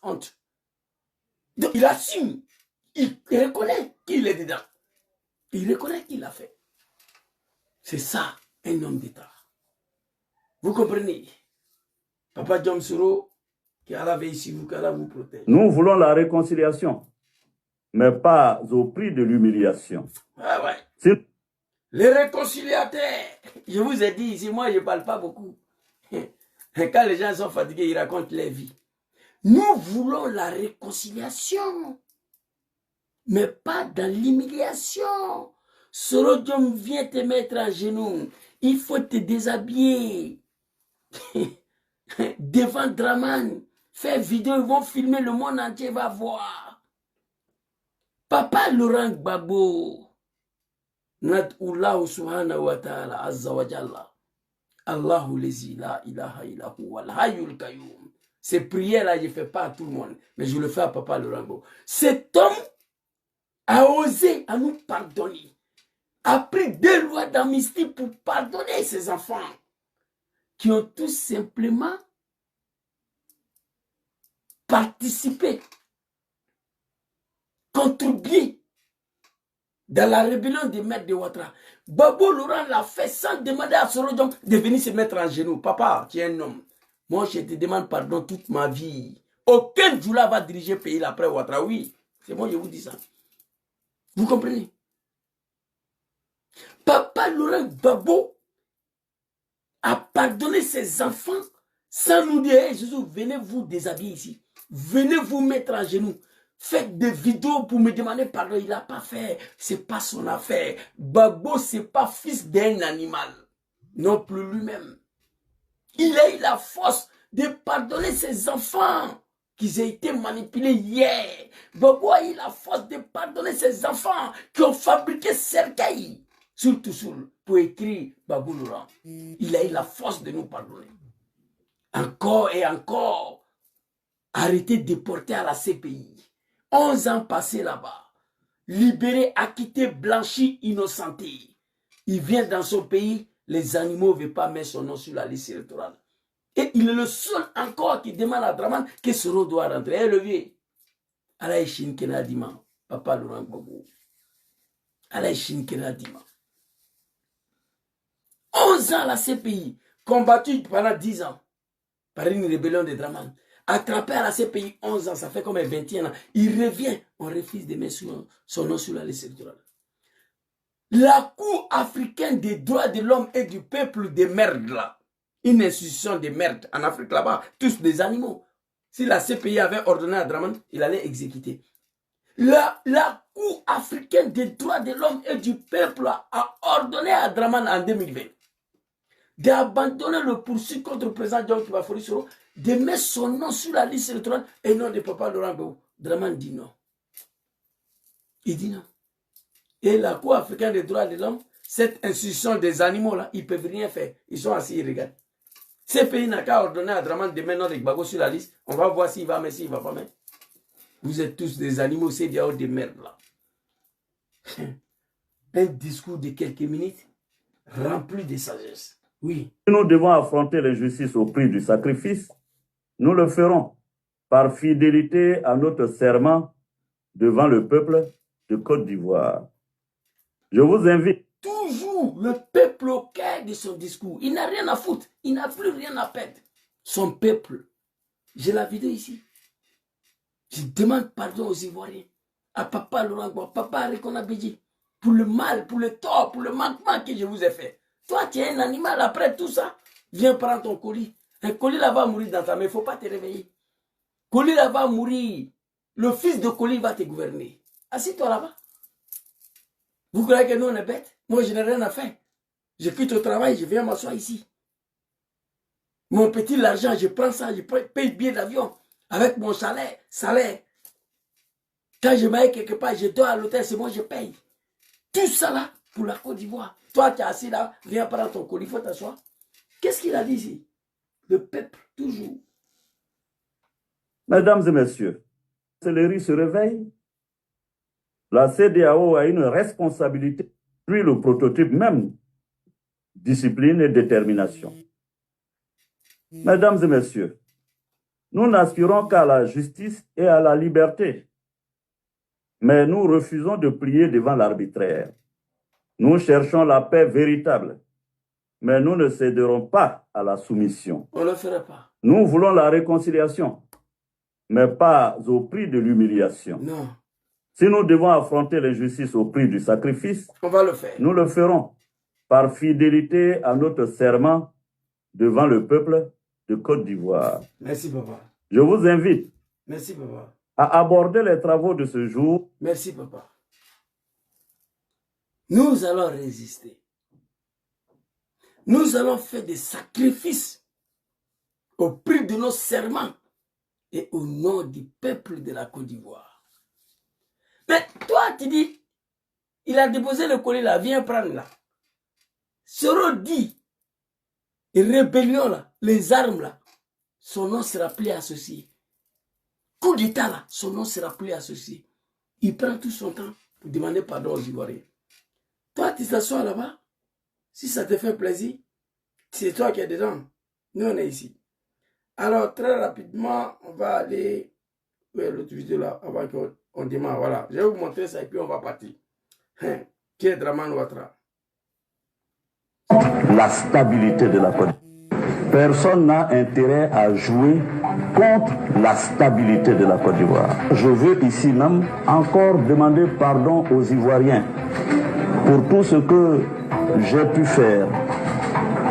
honte. Donc il assume. Il reconnaît qu'il est dedans. Il reconnaît qu'il l'a fait. C'est ça, un homme d'État. Vous comprenez? Papa Djamsoro, qu'Allah veille sur vous, qu'Allah vous protège. Nous voulons la réconciliation, mais pas au prix de l'humiliation. Ah ouais. Les réconciliateurs, je vous ai dit ici, moi je ne parle pas beaucoup. Quand les gens sont fatigués, ils racontent leur vie. Nous voulons la réconciliation, mais pas dans l'humiliation. Sorodium vient te mettre à genoux. Il faut te déshabiller. Devant Draman. Faire vidéo, ils vont filmer, le monde entier va voir. Papa Laurent Gbagbo. Nad'ullahu subhanahu wa ta'ala azza wa jalla. Allahu lezi la ilaha illahu wal hayyul qayyum. Ces prières-là, je ne fais pas à tout le monde, mais je le fais à Papa Laurent Gbagbo. Cet homme a osé à nous pardonner. A pris 2 lois d'amnistie pour pardonner ses enfants qui ont tout simplement participé, contribué dans la rébellion des maîtres de Ouattara. Gbagbo Laurent l'a fait sans demander à Sorodium de venir se mettre en genoux. Papa, tu es un homme. Moi, je te demande pardon toute ma vie. Aucun Djoula va diriger le pays après Ouattara. Oui, c'est moi, je vous dis ça. Vous comprenez? Papa Laurent Gbagbo a pardonné ses enfants sans nous dire, hey, Jésus, venez vous déshabiller ici. Venez vous mettre à genoux. Faites des vidéos pour me demander pardon. Il n'a pas fait. Ce n'est pas son affaire. Gbagbo, ce n'est pas fils d'un animal. Non plus lui-même. Il a eu la force de pardonner ses enfants qui ont été manipulés hier. Gbagbo a eu la force de pardonner ses enfants qui ont fabriqué cercueil surtout pour écrire Gbagbo Laurent. Il a eu la force de nous pardonner. Encore et encore. Arrêté, déporté à la CPI. 11 ans passés là-bas. Libéré, acquitté, blanchi, innocenté. Il vient dans son pays, les animaux ne veulent pas mettre son nom sur la liste électorale. Et il est le seul encore qui demande à Draman que Soro doit rentrer. Eh, le vieux. Alaï Shin Kenadima. Papa Laurent Gbagbo. Alaï Shin Kenadima. 11 ans à la CPI. Combattu pendant 10 ans. Par une rébellion de Draman. Attrapé à la CPI 11 ans, ça fait comme 21 ans. Il revient, on refuse de mettre son nom sur la liste électorale. La Cour africaine des droits de l'homme et du peuple de merde là, une institution de merde en Afrique là-bas, tous des animaux. Si la CPI avait ordonné à Draman, il allait exécuter. La Cour africaine des droits de l'homme et du peuple a ordonné à Draman en 2020 d'abandonner le poursuite contre le président John Kibafori Soro, de mettre son nom sur la liste électorale et non de Papa Laurent Gbagbo. Draman dit non. Il dit non. Et la Cour africaine des droits de l'homme, cette institution des animaux là, ils ne peuvent rien faire. Ils sont assis, ils regardent. Ces pays n'a qu'à ordonner à Draman de mettre notre Gbagbo sur la liste. On va voir s'il va mettre, s'il ne va pas mettre. Vous êtes tous des animaux, c'est des hauts de merde là. Un discours de quelques minutes rempli de sagesse. Oui. Nous devons affronter l'injustice au prix du sacrifice. Nous le ferons par fidélité à notre serment devant le peuple de Côte d'Ivoire. Je vous invite. Toujours le peuple au cœur de son discours. Il n'a rien à foutre. Il n'a plus rien à perdre. Son peuple. J'ai la vidéo ici. Je demande pardon aux Ivoiriens. À Papa Laurent Gbagbo, Papa Rekona Béji. Pour le mal, pour le tort, pour le manquement que je vous ai fait. Toi, tu es un animal après tout ça. Viens prendre ton colis. Un colis là va mourir dans ta main. Il ne faut pas te réveiller. Colis là va mourir. Le fils de colis va te gouverner. Assis-toi là-bas. Vous croyez que nous on est bêtes? Moi, je n'ai rien à faire. Je quitte le travail, je viens m'asseoir ici. Mon petit l'argent, je prends ça, je paye le billet d'avion avec mon salaire. Quand je m'aille quelque part, je dors à l'hôtel, c'est moi je paye. Tout ça là pour la Côte d'Ivoire. Toi, tu es assis là, viens prendre ton colis, il faut t'asseoir. Qu'est-ce qu'il a dit ici? Le peuple, toujours. Mesdames et messieurs, l'artillerie se réveille. La CEDEAO a une responsabilité, puis le prototype même, discipline et détermination. Mesdames et messieurs, Nous n'aspirons qu'à la justice et à la liberté. Mais nous refusons de plier devant l'arbitraire. Nous cherchons la paix véritable. Mais nous ne céderons pas à la soumission. On ne le fera pas. Nous voulons la réconciliation, mais pas au prix de l'humiliation. Non. Si nous devons affronter l'injustice au prix du sacrifice, on va le faire. Nous le ferons par fidélité à notre serment devant le peuple de Côte d'Ivoire. Merci, papa. Je vous invite Merci, papa. à aborder les travaux de ce jour. Merci, papa. Nous allons résister. Nous allons faire des sacrifices au prix de nos serments et au nom du peuple de la Côte d'Ivoire. Mais toi, tu dis, il a déposé le colis là, viens prendre là. Soro dit, rébellion là, les armes là, son nom sera plus associé. Coup d'état là, son nom sera plus associé. Il prend tout son temps pour demander pardon aux Ivoiriens. Toi, tu t'assois là-bas. Si ça te fait plaisir, c'est toi qui es dedans. Nous, on est ici. Alors, très rapidement, on va aller vers l'autre vidéo là, avant qu'on démarre. Voilà, je vais vous montrer ça et puis on va partir. Qui est Draman Ouattara? La stabilité de la Côte. Personne n'a intérêt à jouer contre la stabilité de la Côte d'Ivoire. Je veux ici même encore demander pardon aux Ivoiriens pour tout ce que j'ai pu faire,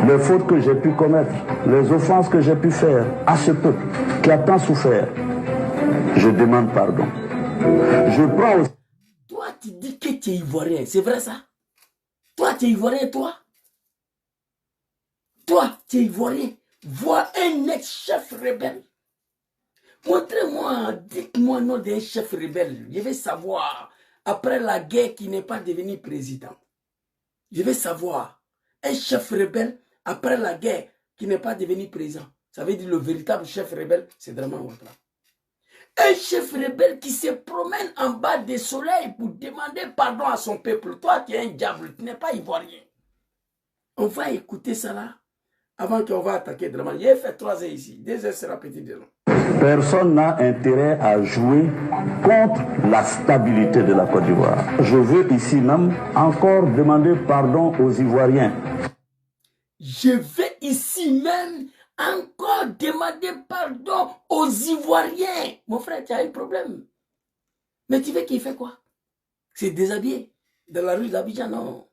les fautes que j'ai pu commettre, les offenses que j'ai pu faire à ce peuple qui a tant souffert. Je demande pardon. Je prends aussi... Toi, tu dis que tu es Ivoirien, c'est vrai ça? Toi, tu es Ivoirien, toi? Toi, tu es Ivoirien. Vois un ex-chef rebelle. Montrez-moi, dites-moi le nom d'un chef rebelle. Je vais savoir, après la guerre, qui n'est pas devenu président. Je vais savoir, un chef rebelle, après la guerre, qui n'est pas devenu président. Ça veut dire le véritable chef rebelle, c'est Draman Ouattara. Un chef rebelle qui se promène en bas des soleils pour demander pardon à son peuple. Toi, tu es un diable, tu n'es pas Ivoirien. On va écouter ça là, avant qu'on va attaquer Draman. J'ai fait 3 heures ici, 2 heures sera petit de long. Personne n'a intérêt à jouer contre la stabilité de la Côte d'Ivoire. Je veux ici même encore demander pardon aux Ivoiriens. Je vais ici même encore demander pardon aux Ivoiriens. Mon frère, tu as un problème. Mais tu veux qu'il fait quoi? C'est déshabillé. Dans la rue d'Abidjan, non.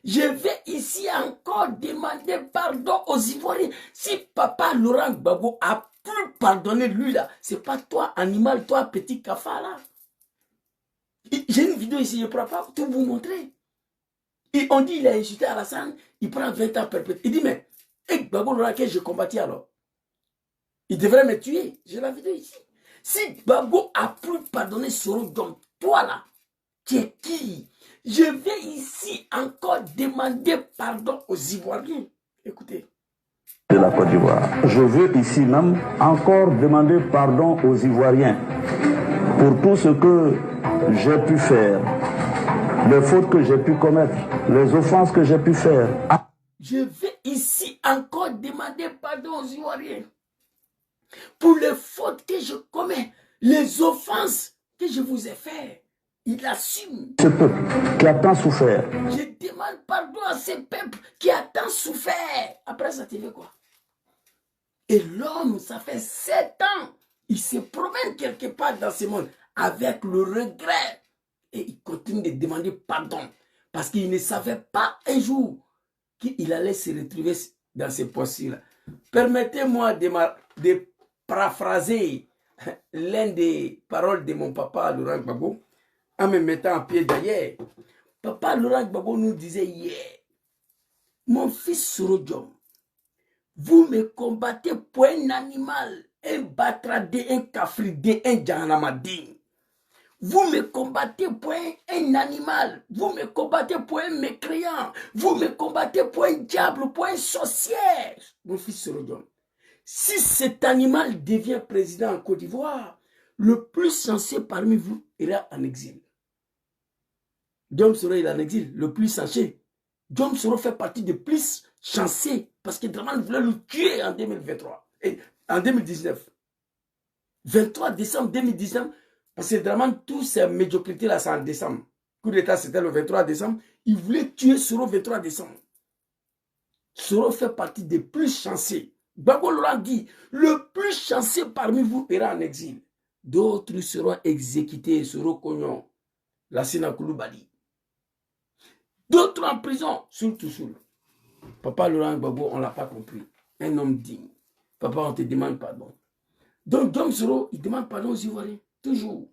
Je vais ici encore demander pardon aux Ivoiriens. Si papa Laurent Gbagbo a pu pardonner lui là, c'est pas toi, animal, toi, petit cafard là. J'ai une vidéo ici, je ne pourrais pas tout vous montrer. Et on dit il a insulté Alassane, il prend 20 ans perpétuel. Il dit mais, Gbagbo Laurent que je combattis alors, il devrait me tuer. J'ai la vidéo ici. Si Gbagbo a pu pardonner Soro, donc toi là, tu es qui? Je vais ici encore demander pardon aux Ivoiriens. Écoutez. De la Côte d'Ivoire. Je veux ici même encore demander pardon aux Ivoiriens pour tout ce que j'ai pu faire, les fautes que j'ai pu commettre, les offenses que j'ai pu faire. Je vais ici encore demander pardon aux Ivoiriens pour les fautes que je commets, les offenses que je vous ai faites. Il assume. Ce peuple qui a tant souffert. Je demande pardon à ce peuple qui a tant souffert. Après ça, tu veux quoi? Et l'homme, ça fait 7 ans, il se promène quelque part dans ce monde avec le regret. Et il continue de demander pardon. Parce qu'il ne savait pas un jour qu'il allait se retrouver dans ces postes-là. Permettez-moi de paraphraser l'une des paroles de mon papa Laurent Gbagbo en me mettant en pied d'ailleurs. Papa Laurent Gbagbo nous disait hier, mon fils Soro Diom, vous me combattez pour un animal, un batradé, un cafridé, un djanamadé. Vous me combattez pour un animal, vous me combattez pour un mécréant, vous me combattez pour un diable, pour un sorcier. Mon fils Soro Diom, si cet animal devient président en Côte d'Ivoire, le plus sensé parmi vous ira en exil. Diom Soro il est en exil, le plus sensé. Diom Soro fait partie des plus chanceux parce que Draman voulait le tuer en 2023 et en 2019. 23 décembre 2019, parce que Draman, tous ces médiocrités-là, c'est en décembre. Coup d'État, c'était le 23 décembre. Il voulait tuer Soro le 23 décembre. Soro fait partie des plus chanceux. Gbagbo Laurent dit, le plus chanceux parmi vous ira en exil. D'autres seront exécutés, Soro Cognon, Lassina Koulibaly. D'autres en prison, surtout. Papa Laurent Gbagbo, on ne l'a pas compris. Un homme digne. Papa, on te demande pardon. Donc, Dom Soro, il demande pardon aux Ivoiriens, toujours.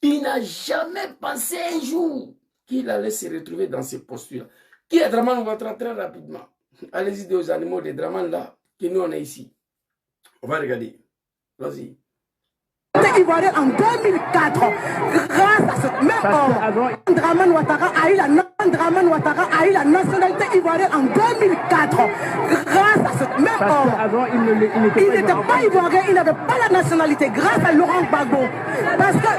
Il n'a jamais pensé un jour qu'il allait se retrouver dans ces postures. Qui est Draman Ouattara très rapidement. Allez-y aux animaux de Draman là, que nous on est ici. On va regarder. Vas-y. Ivoirien en 2004, grâce à ce même homme, Draman Ouattara a eu la nationalité ivoirienne en 2004. Grâce à ce même homme, il n'était pas ivoirien, il n'avait pas la nationalité, grâce à Laurent Gbagbo. Parce que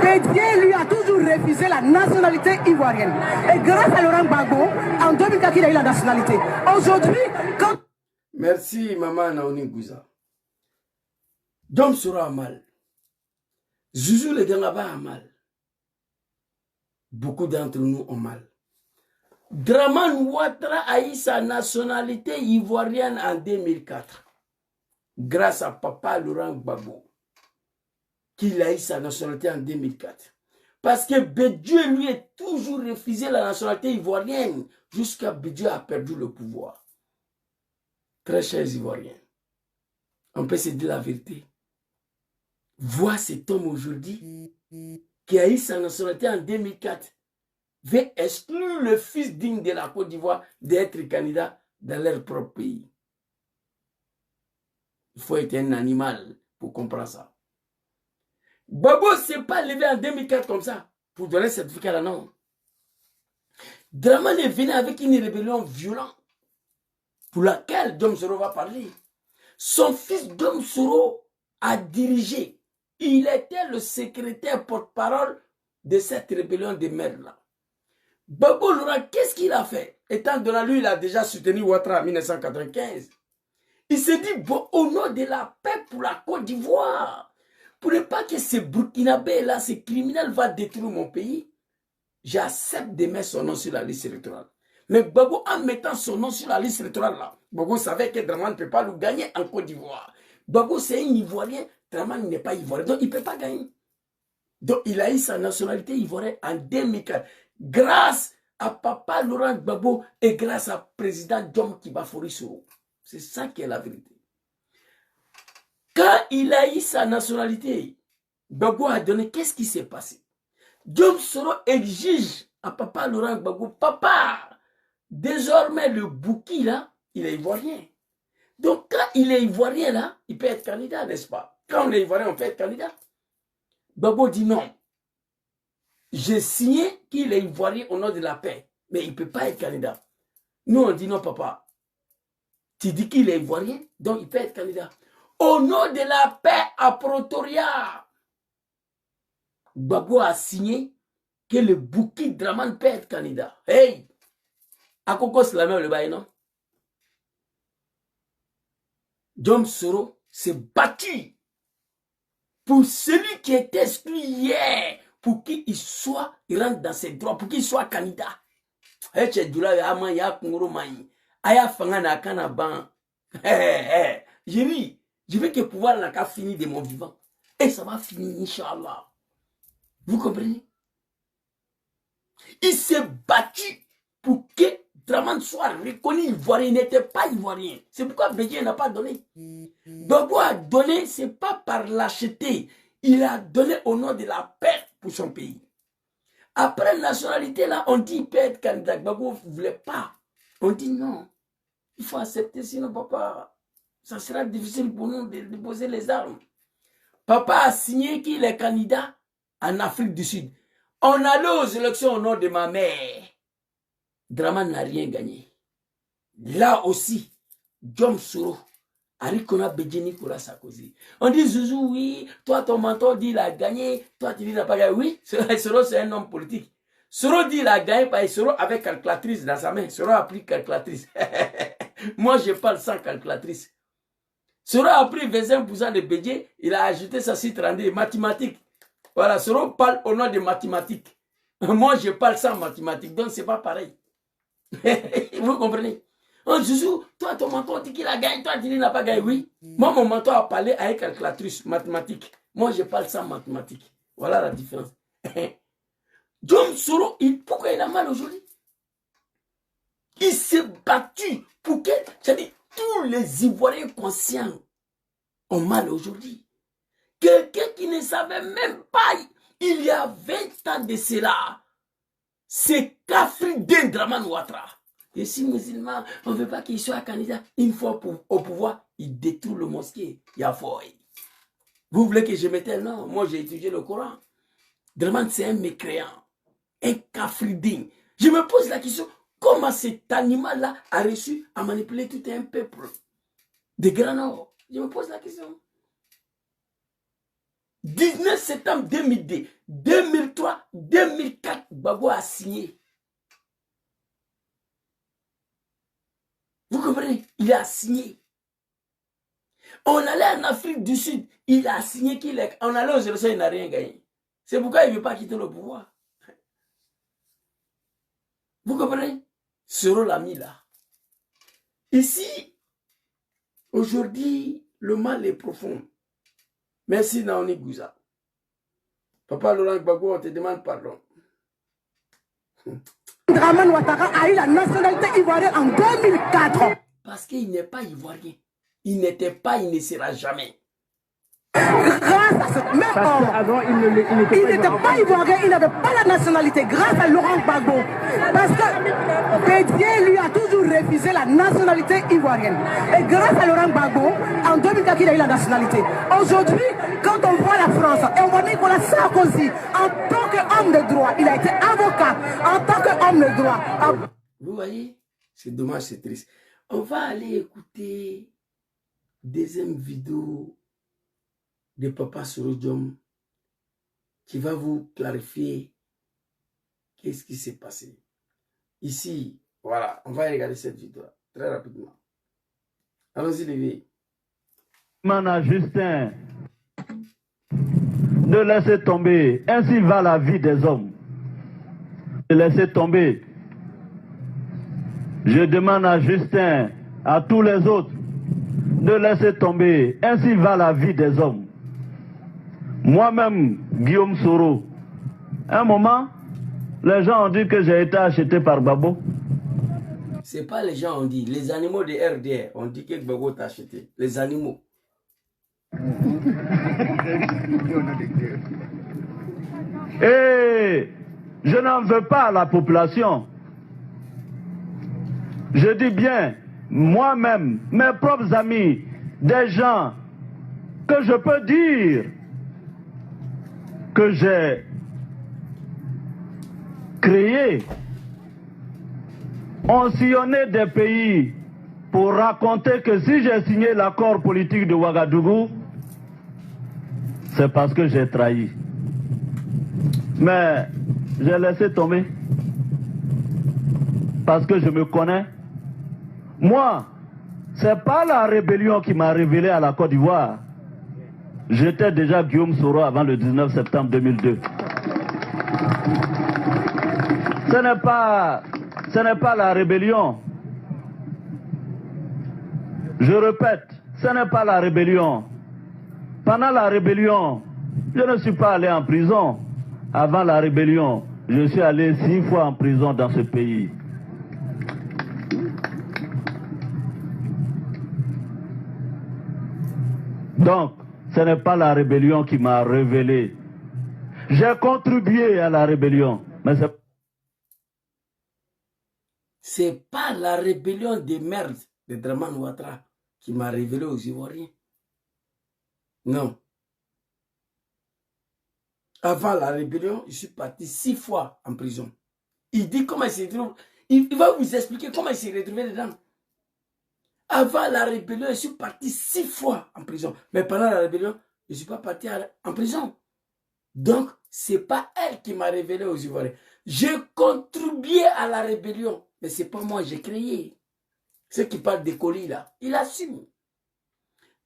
Bédier lui a toujours refusé la nationalité ivoirienne. Et grâce à Laurent Gbagbo, en 2004, il a eu la nationalité. Aujourd'hui, quand... Merci, maman Naouni Gouza. Dom sera mal. Zouzou le Dengaba a mal. Beaucoup d'entre nous ont mal. Draman Ouattara a eu sa nationalité ivoirienne en 2004. Grâce à papa Laurent Gbagbo. Qu'il a eu sa nationalité en 2004. Parce que Bédieu lui a toujours refusé la nationalité ivoirienne. Jusqu'à Bédieu a perdu le pouvoir. Très chers Ivoiriens. On peut se dire la vérité. Voir cet homme aujourd'hui qui a eu sa nationalité en 2004 veut exclure le fils digne de la Côte d'Ivoire d'être candidat dans leur propre pays. Il faut être un animal pour comprendre ça. Gbagbo ne s'est pas levé en 2004 comme ça pour donner ce certificat là, non. Draman est venu avec une rébellion violente pour laquelle Dom Soro va parler. Son fils Dom Soro a dirigé. Il était le secrétaire porte-parole de cette rébellion des mères-là. Gbagbo Laurent, qu'est-ce qu'il a fait? Étant donné lui, il a déjà soutenu Ouattara en 1995. Il s'est dit, bon, au nom de la paix pour la Côte d'Ivoire, pour ne pas que ces Burkinabés-là, ces criminels vont détruire mon pays, j'accepte de mettre son nom sur la liste électorale. Mais Gbagbo, en mettant son nom sur la liste électorale, là, Gbagbo savait que Draman ne peut pas le gagner en Côte d'Ivoire. Gbagbo, c'est un Ivoirien. Draman n'est pas ivoirien, donc il ne peut pas gagner. Donc il a eu sa nationalité ivoirienne en 2004, grâce à papa Laurent Gbagbo et grâce à président Dom Kibafori Soro. C'est ça qui est la vérité. Quand il a eu sa nationalité, Gbagbo a donné, qu'est-ce qui s'est passé? Dom Soro exige à papa Laurent Gbagbo, papa, désormais le Bouki là, il est ivoirien. Donc quand il est ivoirien là, il peut être candidat, n'est-ce pas? Quand on est ivoirien, on peut être candidat. Gbagbo dit non. J'ai signé qu'il est ivoirien au nom de la paix, mais il ne peut pas être candidat. Nous, on dit non, papa. Tu dis qu'il est ivoirien, donc il peut être candidat. Au nom de la paix à Pretoria, Gbagbo a signé que le Bouki Draman peut être candidat. Hey! À Coco, c'est la même le bail, non? Dom Soro s'est battu pour celui qui est exclu hier, pour qu'il soit, il rentre dans ses droits, pour qu'il soit candidat. Je ris, je veux que le pouvoir n'a qu'à finir de mon vivant. Et ça va finir, Inch'Allah. Vous comprenez? Il s'est battu pour que Draman soit reconnu ivoirien. Il n'était pas ivoirien. C'est pourquoi Bédier n'a pas donné. Gbagbo a donné, ce n'est pas par lâcheté. Il a donné au nom de la paix pour son pays. Après la nationalité, là, on dit qu'il peut être candidat. Gbagbo ne voulait pas. On dit non. Il faut accepter, sinon, papa, ça sera difficile pour nous de déposer les armes. Papa a signé qu'il est candidat en Afrique du Sud. On allait aux élections au nom de ma mère. Draman n'a rien gagné. Là aussi, Dom Soro, Arikona Bédié Nicolas Sarkozy. On dit Zouzou, oui, toi ton mentor dit il a gagné, toi tu dis il n'a pas gagné. Oui, Soro c'est un homme politique. Soro dit il a gagné parce que Soro avait calculatrice dans sa main. Soro a pris calculatrice. Moi je parle sans calculatrice. Soro a pris 25% de budget, il a ajouté ça sur 32, mathématiques. Voilà, Soro parle au nom de mathématiques. Moi, je parle sans mathématiques, donc c'est pas pareil. Vous comprenez? Oh, Joujou, toi, ton mentor dit qu'il a gagné, toi, tu dis qu'il n'a pas gagné. Oui. Moi, mon mentor a parlé avec calculatrice mathématique. Moi, je parle sans mathématiques. Voilà la différence. John Soro, pourquoi il a mal aujourd'hui? Il s'est battu pour que, c'est-à-dire, tous les Ivoiriens conscients ont mal aujourd'hui. Quelqu'un qui ne savait même pas, il y a 20 ans de cela, c'est Kafrindin Dramane Ouattara. Et si musulman, on ne veut pas qu'il soit candidat, une fois au pouvoir, il détruit le mosquée. Yafoy. Vous voulez que je mette un nom? Moi, j'ai étudié le Coran. Dramane, c'est un mécréant, un Kafrindin. Je me pose la question, comment cet animal-là a réussi à manipuler tout un peuple de Grand Nord? Je me pose la question. 19 septembre 2002, 2003, 2004, Gbagbo a signé. Vous comprenez? Il a signé. On allait en Afrique du Sud, il a signé qu'il est. On allait aux élections, il n'a rien gagné. C'est pourquoi il ne veut pas quitter le pouvoir. Vous comprenez? Soro l'a mis là. Ici, aujourd'hui, le mal est profond. Merci Naoni Gouza. Papa Laurent Gbagbo, on te demande pardon. Dramane Ouattara a eu la nationalité ivoirienne en 2004. Parce qu'il n'est pas ivoirien. Il n'était pas, il ne sera jamais. Grâce à ce même homme, il n'était pas ivoirien, il n'avait pas la nationalité, grâce à Laurent Gbagbo. Parce que Bédier lui a toujours refusé la nationalité ivoirienne. Et grâce à Laurent Gbagbo, en 2004, il a eu la nationalité. Aujourd'hui, quand on voit la France, et on voit Nicolas Sarkozy, en tant qu'homme de droit, il a été avocat, en tant qu'homme de droit. Vous voyez, c'est dommage, c'est triste. On va aller écouter deuxième vidéo de Papa Soro Diom qui va vous clarifier qu'est-ce qui s'est passé. Ici, voilà, on va regarder cette vidéo très rapidement. Allons-y, Lévi. Mana Justin, de laisser tomber, ainsi va la vie des hommes. De laisser tomber. Je demande à Justin, à tous les autres, de laisser tomber, ainsi va la vie des hommes. Moi-même, Guillaume Soro, un moment, les gens ont dit que j'ai été acheté par Gbagbo. C'est pas les gens ont dit, les animaux de RDR ont dit que Gbagbo t'a acheté. Les animaux. Et je n'en veux pas à la population. Je dis bien, moi-même, mes propres amis, des gens que je peux dire que j'ai créés, ont sillonné des pays pour raconter que si j'ai signé l'accord politique de Ouagadougou, c'est parce que j'ai trahi. Mais j'ai laissé tomber. Parce que je me connais. Moi, c'est pas la rébellion qui m'a révélé à la Côte d'Ivoire. J'étais déjà Guillaume Soro avant le 19 septembre 2002. Ce n'est pas la rébellion. Je répète, ce n'est pas la rébellion. Pendant la rébellion, je ne suis pas allé en prison. Avant la rébellion, je suis allé 6 fois en prison dans ce pays. Donc, ce n'est pas la rébellion qui m'a révélé. J'ai contribué à la rébellion, mais c'est pas la rébellion de merde de Dramane Ouattara qui m'a révélé aux Ivoiriens. Non. Avant la rébellion, je suis parti 6 fois en prison. Il dit comment il s'est retrouvé. Il va vous expliquer comment il s'est retrouvé dedans. Avant la rébellion, je suis parti 6 fois en prison. Mais pendant la rébellion, je ne suis pas parti en prison. Donc, ce n'est pas elle qui m'a révélé aux Ivoiriens. J'ai contribué à la rébellion. Mais ce n'est pas moi, j'ai créé. Ceux qui parlent de colis là, il assume.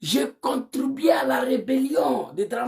J'ai contribué à la rébellion de Dramane.